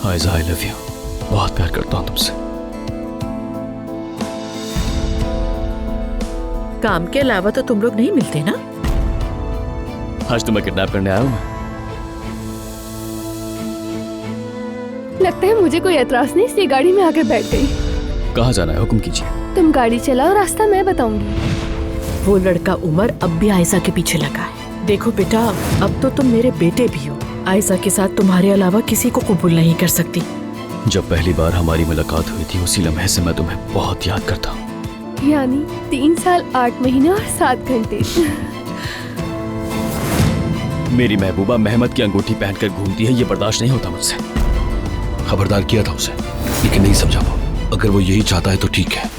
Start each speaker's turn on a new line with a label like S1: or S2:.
S1: Aiza, I love you. बहुत प्यार करता हूँ तुमसे।
S2: काम के अलावा तो तुम लोग नहीं मिलते ना?
S1: आज तुम्हें किडनैप करने आया हूँ मैं।
S3: लगता है मुझे कोई एतराज नहीं, इसलिए गाड़ी में आकर बैठ गई।
S1: कहाँ जाना है, हुक्म कीजिए।
S3: तुम गाड़ी चलाओ, रास्ता मैं बताऊंगी।
S2: वो लड़का उमर अब भी आयज़ा के पीछे लगा है। देखो बेटा, अब तो तुम मेरे बेटे भी हो। आयज़ा के साथ तुम्हारे अलावा किसी को कबूल नहीं कर सकती।
S1: जब पहली बार हमारी मुलाकात हुई थी, उसी लम्हे से मैं तुम्हें बहुत याद करता हूँ।
S3: यानी 3 साल 8 महीने और 7 घंटे।
S1: मेरी महबूबा मेहमद की अंगूठी पहनकर घूमती है, ये बर्दाश्त नहीं होता मुझसे।
S4: खबरदार किया था उसे, लेकिन नहीं समझा वो। अगर वो यही चाहता है तो ठीक है,